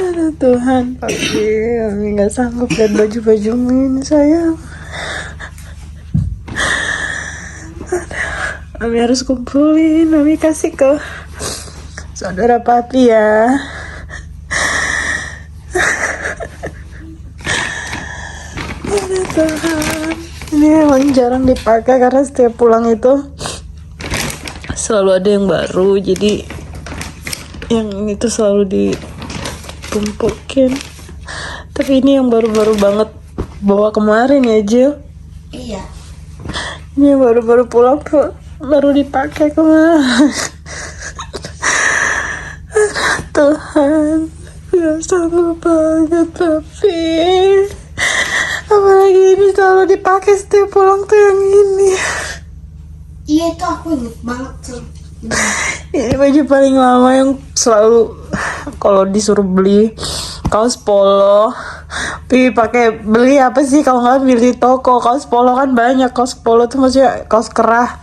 Aduh Tuhan, papi, mami nggak sanggup lihat baju-baju ini sayang. Mami harus kumpulin, mami kasih ke saudara papi ya. Aduh Tuhan, ini emang jarang dipakai karena setiap pulang itu selalu ada yang baru, jadi yang itu selalu ditumpukin. Tapi ini yang baru-baru banget bawa kemarin ya Jill. Iya. Ini yang baru-baru pulang tuh baru dipakai kemarin. Tuhan, gak sanggup banget tapi apalagi ini selalu dipakai setiap pulang tuh yang ini. Iya itu aku inget banget tuh. Ini baju paling lama yang selalu kalau disuruh beli kaos polo, pakai beli apa sih kalau nggak beli di toko. Kaos polo kan banyak, kaos polo tuh maksudnya kaos kerah.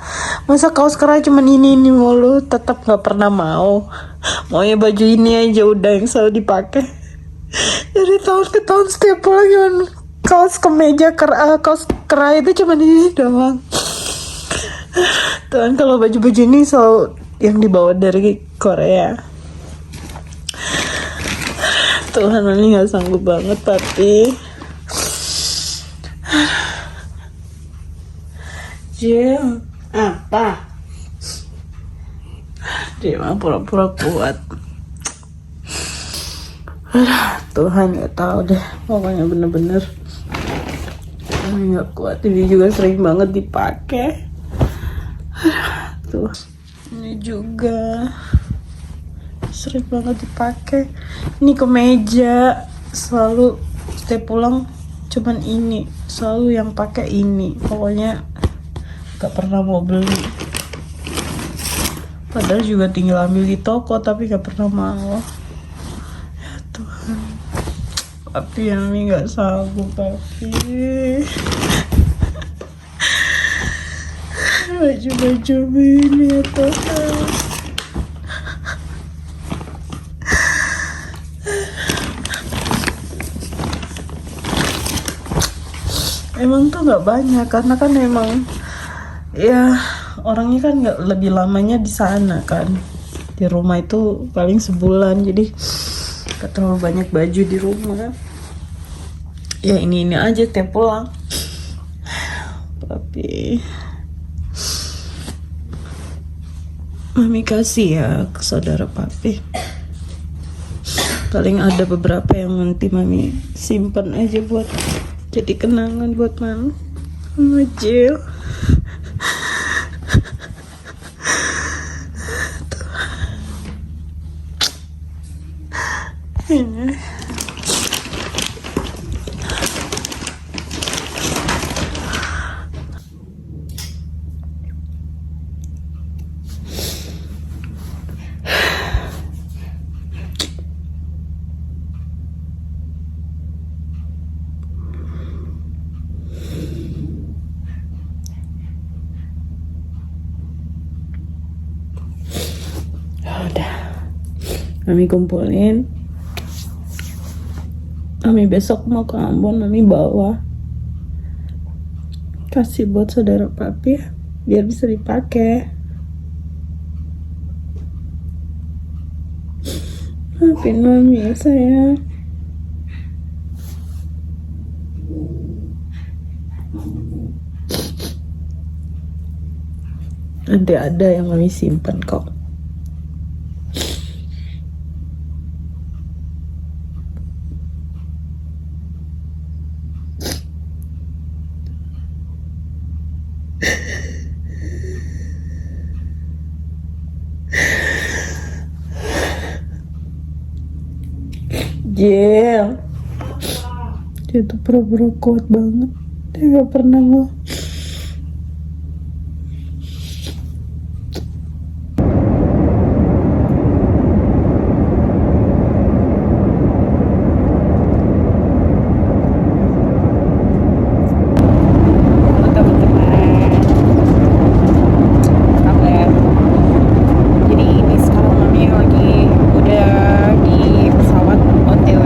Masa kaos kerah cuman ini mulu, tetap nggak pernah maunya baju ini aja udah yang selalu dipakai. Dari tahun ke tahun setiap pulang cuman kaos kemeja kaos kerah itu cuman ini doang. Tuhan, kalau baju-baju ini selalu yang dibawa dari Korea. Tuhan, ini nggak sanggup banget tapi Jill, apa? Dia mah pura-pura kuat. Tuhan nggak tahu deh, pokoknya bener-bener nggak kuat. Ini juga sering banget dipakai. Tuh, ini juga sering banget dipakai. Ini kemeja selalu setiap pulang cuman ini, selalu yang pakai ini. Pokoknya gak pernah mau beli. Padahal juga tinggal ambil di toko tapi gak pernah mau. Ya Tuhan, papi Ami gak sanggup papi. Baju-baju ini ya Tuhan. Emang tuh nggak banyak karena kan emang ya orangnya kan nggak lebih lamanya di sana kan, di rumah itu paling sebulan, jadi nggak terlalu banyak baju di rumah. Ya ini aja tiap pulang. Tapi mami kasih ya ke saudara papi. Paling ada beberapa yang nanti mami simpan aja buat jadi kenangan buat mami sama Jill. Ini udah mami kumpulin. Mami besok mau ke Ambon, mami bawa kasih buat saudara papi biar bisa dipakai. Maafin mami ya sayang. Nanti ada yang mami simpan kok. Jill, dia tuh pura-pura kuat banget. Dia gak pernah mau. Jadi ini sekarang mami lagi udah di pesawat OTW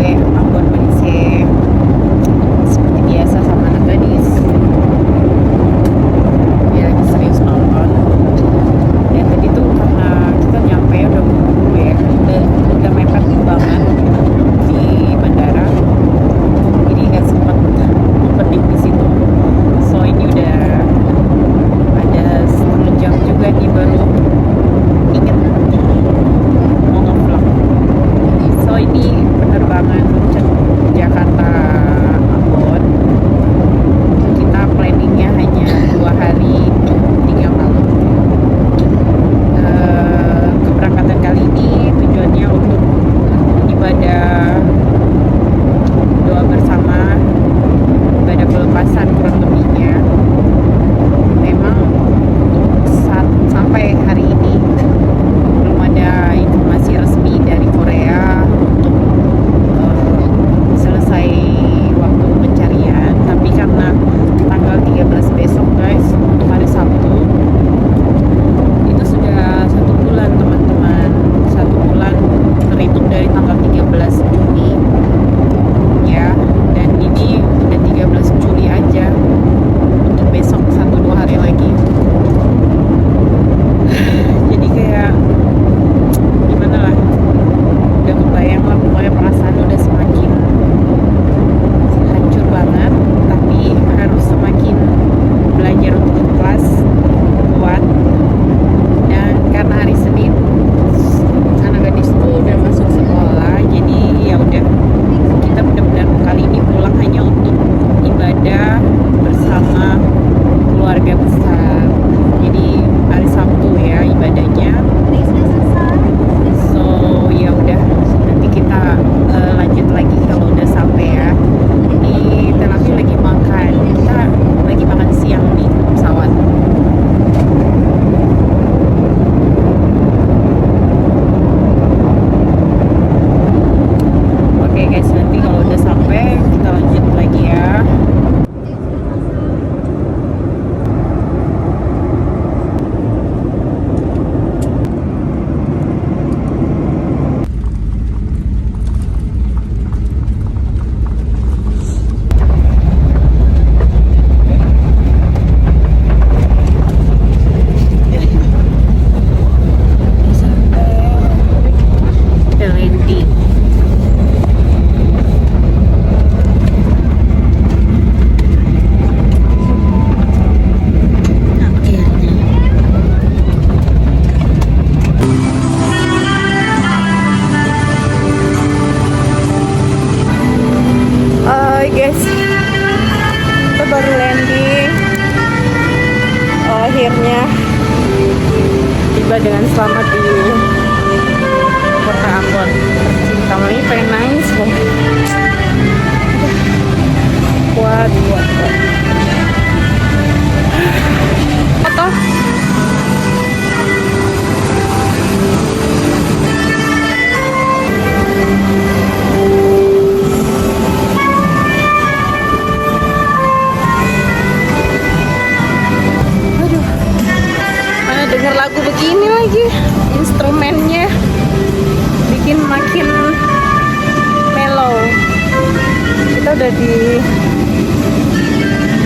kita udah di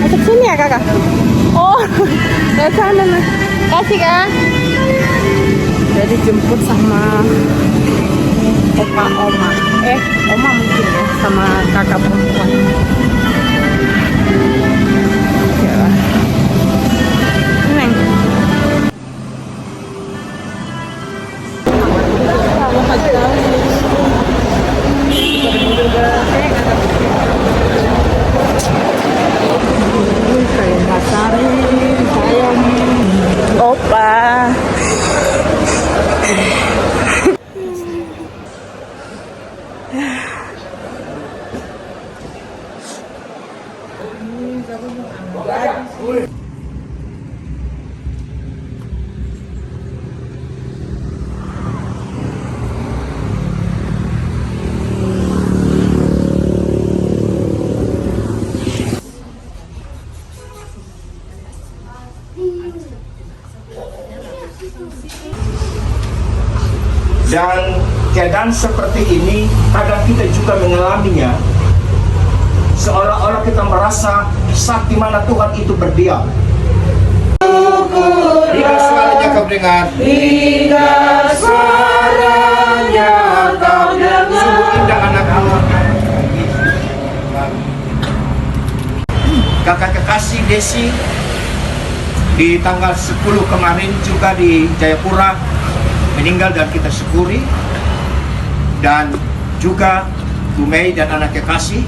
masuk sini ya kakak. Oh, ke sana nih. Kasih kak. Udah dijemput sama opa oma. Oma mungkin ya, sama kakak perempuan. Ya. Neng. Opa. Dan keadaan seperti ini kadang kita juga mengalaminya, seolah-olah kita merasa saat di mana Tuhan itu berdiam. Hingga suaranya kau dengar, hingga suaranya kau dengar. Sungguh indah anakku. Kakak kekasih Desi di tanggal 10 kemarin juga di Jayapura meninggal, dan kita syukuri. Dan juga Bu Mei dan anak kekasih,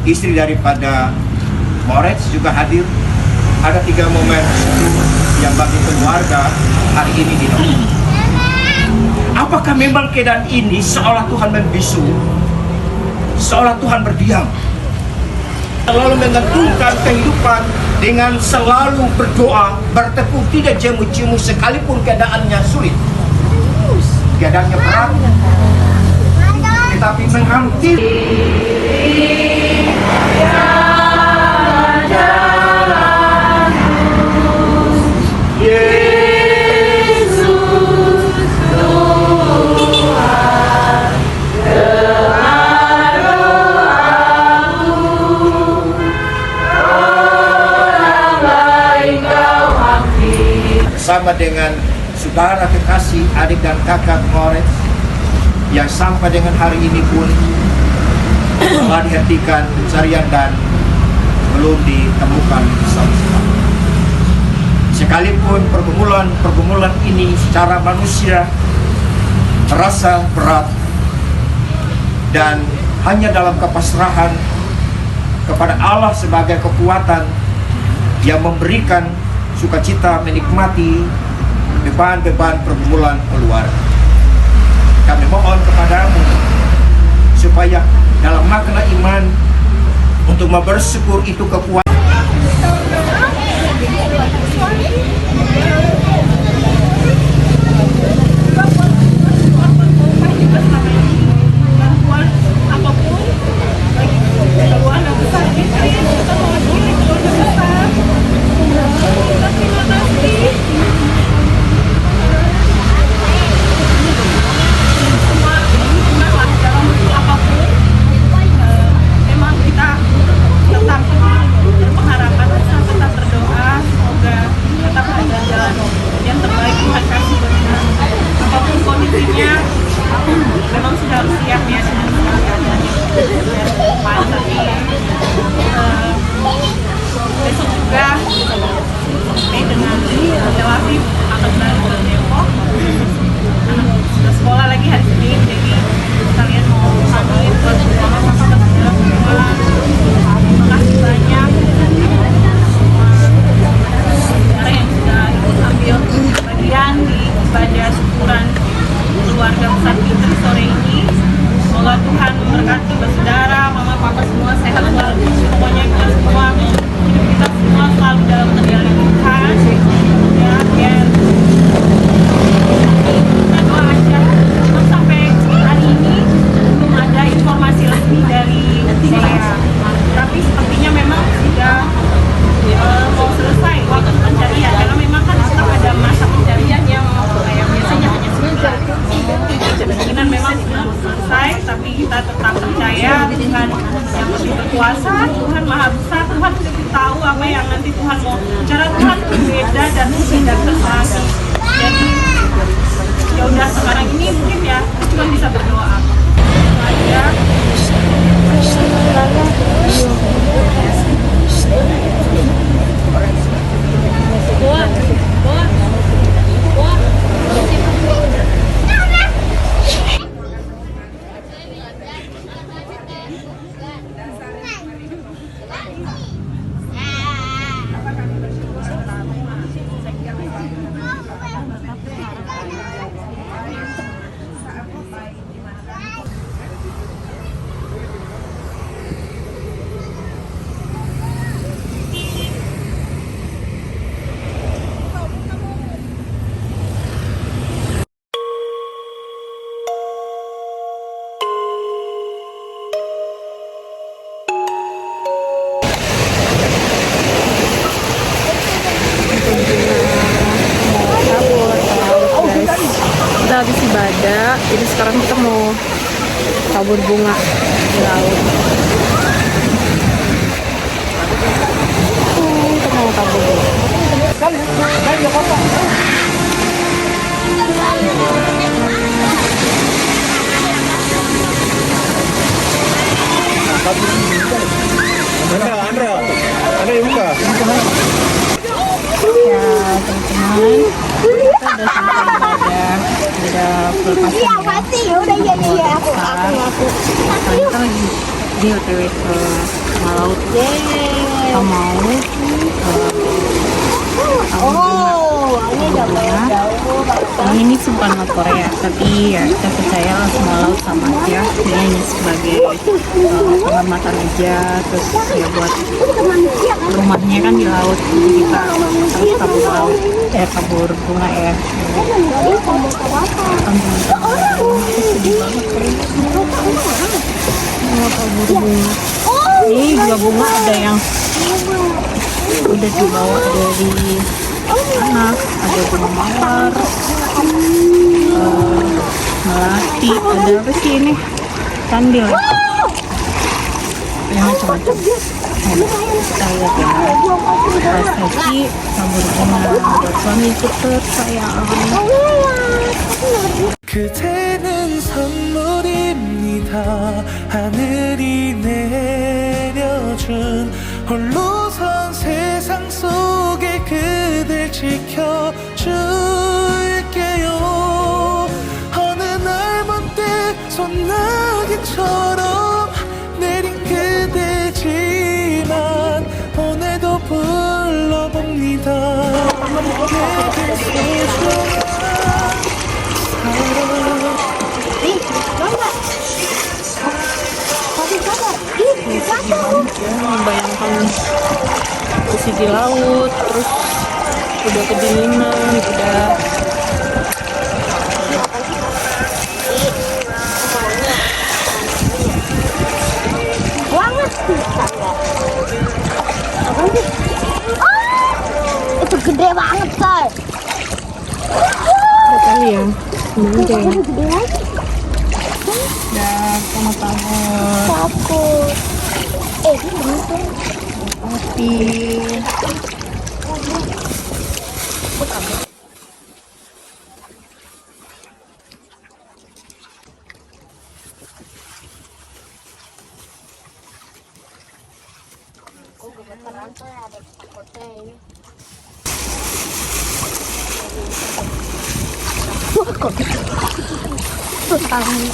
istri daripada Moritz juga hadir. Ada 3 momen yang bagi keluarga hari ini di Novi. Apakah memang keadaan ini seolah Tuhan membisu, seolah Tuhan berdiam, selalu menggantungkan kehidupan dengan selalu berdoa, bertekuk, tidak jemu-jemu sekalipun keadaannya sulit, keadaannya berat, tetapi menghenti bersama dengan saudara kekasih, adik dan kakak Moritz yang sampai dengan hari ini pun telah dihentikan pencarian dan belum ditemukan sama-sama. Sekalipun pergumulan ini secara manusia terasa berat, dan hanya dalam kepasrahan kepada Allah sebagai kekuatan yang memberikan sukacita menikmati beban-beban pergumulan keluarga. Kami mohon kepadamu supaya dalam makna iman untuk bersyukur itu kekuatan. Memang sudah harus siap ya dengan segala keadaannya depan, tapi besok juga dengan relatif akan balik ke Depok. Anak sudah sekolah lagi hari Senin, jadi kalian mau pamit buat mama papa dan saudara semua. Terima kasih banyak saudara yang sudah ikut ambil bagian di ibadah syukuran keluarga besar Fitri sore ini. Semoga Tuhan memberkati saudara, mama, papa semua sehat selalu. Pokoknya kita semua, hidup kita semua selalu dalam kendali Tuhan. Ya, biar kita doa aja. Sampai hari ini belum ada informasi lagi dari saya. Tapi sepertinya memang sudah mau selesai waktu pencarian, karena memang kan tetap ada masa pencarian yang kayak biasanya hanya sebulan. Kemungkinan memang sudah selesai, tapi kita tetap percaya percaya Tuhan yang lebih berkuasa, Tuhan maha besar, Tuhan lebih tahu apa yang nanti Tuhan mau. Cara Tuhan tuh beda dan tidak tersalah. Jadi ya udah sekarang ini mungkin ya cuma bisa berdoa aja. Kita habis ibadah, jadi sekarang kita mau tabur bunga di laut. Kita mau tabur bunga. Andra yang buka. Ya teman-teman, kita udah sampai ibadah, udah pelepasan sekarang kita lagi di OTW ke laut. Kita mau ini bukan laut Korea, tapi ya kita percaya semua laut sama aja. Ini sebagai pengamatan aja, terus ya buat rumahnya kan di laut, jadi kita harus tabur laut, tabur bunga ya. Tabur bunga. Ini juga bunga ada yang udah dibawa dari anak, ada bunga mawar, melati, ada apa sih ini? Kandil. Ya macam-macam. Kita lihat ya. Resepsi tabur bunga buat suami tersayang. 그대는 선물입니다. 하늘이 내려준 홀로선 세상 속에 그댈 지켜줄게요. 어느 날 문득 소나기처럼 내린 그대지만 오늘도 불러봅니다. 내게 소중한 Membayangkan posisi di laut, terus udah kedinginan, udah itu gede banget, Sar. udah kali ya, gede ya. Gede lagi. Udah sama tabur Takut. Ini bener. api.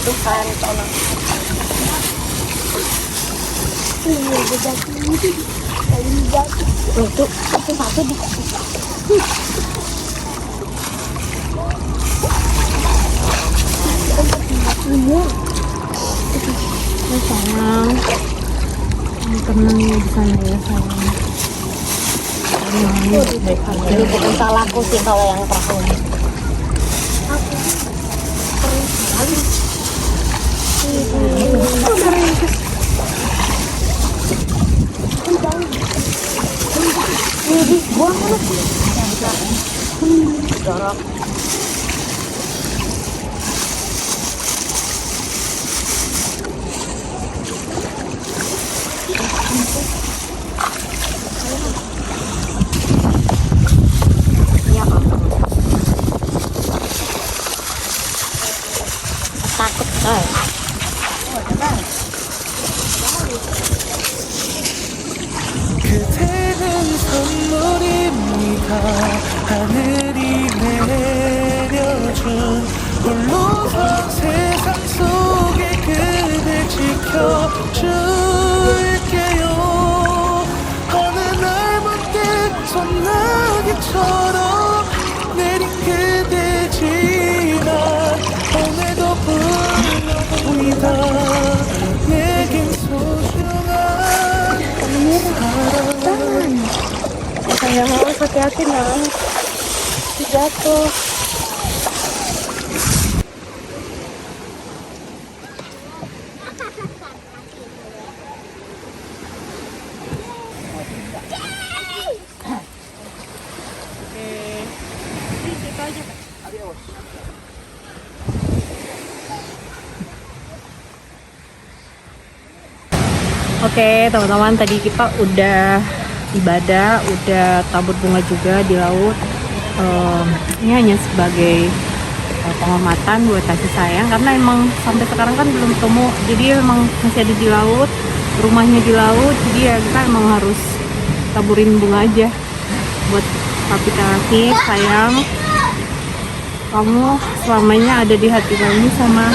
Tuhan, tolong. Ini jatuh. Itu satu dikasih. Sayang, tenang ya di sana ya sayang. Ini bukan salahku sih kalau yang perahu. 다 하늘이 내려준 홀로서 세상 속에 그댈 지켜줄게요. 어느 날 문득 소나기처럼 내린 그대지만 오늘도 불러봅니다. 내겐 소중한 Sayang harus hati-hati nah. Jatuh. Oke teman-teman, tadi kita udah ibadah, udah tabur bunga juga di laut. Ini hanya sebagai penghormatan buat kasih sayang, karena emang sampai sekarang kan belum ketemu, jadi emang masih ada di laut, rumahnya di laut, jadi ya kita emang harus taburin bunga aja buat papi kasih sayang. Kamu selamanya ada di hati kami sama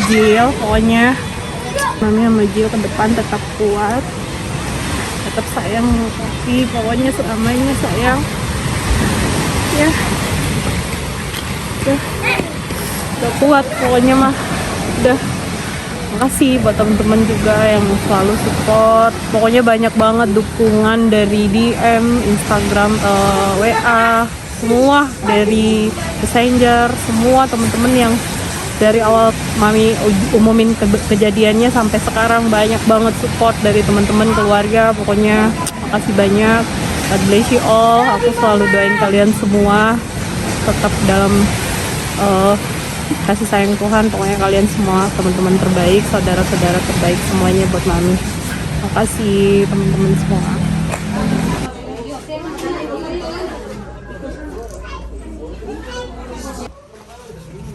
Jill, pokoknya Mami sama Jill ke depan tetap kuat, tetap sayang sama papi, pokoknya selamanya sayang ya. Udah kuat pokoknya mah. Udah, makasih buat temen-temen juga yang selalu support. Pokoknya banyak banget dukungan dari DM, Instagram, WA, semua dari Messenger, semua temen-temen yang dari awal Mami umumin kejadiannya sampai sekarang banyak banget support dari teman-teman, keluarga. Pokoknya makasih banyak. God bless you all. Aku selalu doain kalian semua tetap dalam kasih sayang Tuhan. Pokoknya kalian semua teman-teman terbaik, saudara-saudara terbaik semuanya buat Mami. Makasih teman-teman semua.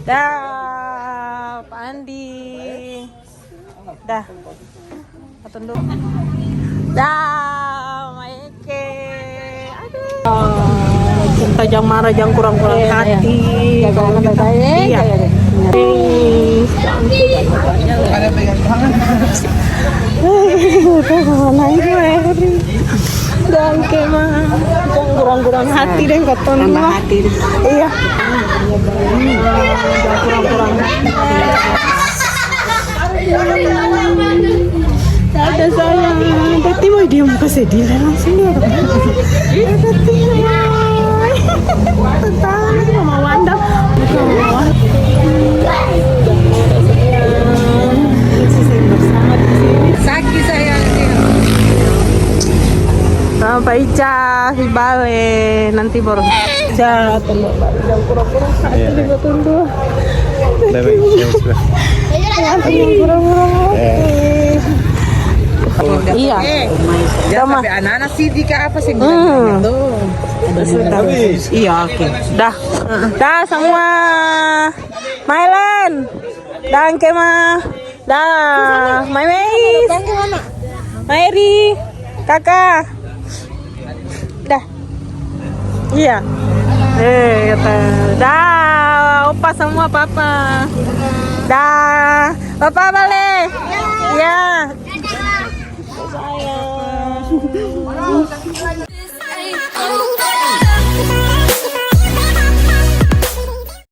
Dah, Pak Andi. Dah. Tunduk. Dah, Maike. Aduh. Cinta jangan marah, jangan kurang-kurang hati. Kalau kita iya. Ada pegang tangan. Udah mana itu dan kemah kurang-kurang hati deh koton mah. Iya. Kurang-kurang hati. Ada sayang. Tati mau diam ke sedih langsung ya. Tati. Tentang Mama Wanda. Sakit sayang. Sampai Ica, si Bale, nanti baru Ica, tunggu jangan kurang-kurang hati di tunggu. Yang kurang-kurang hati. Iya. Sama anak-anak sih dika apa sih? Iya, oke. Dah. Dah semua. Mylen. Dan Kema. Dah. Maimeis. Mairi. Kakak. Dah. Iya. Kata. Dah. Opa semua papa. Dah. Papa balik. Ya. Sayang.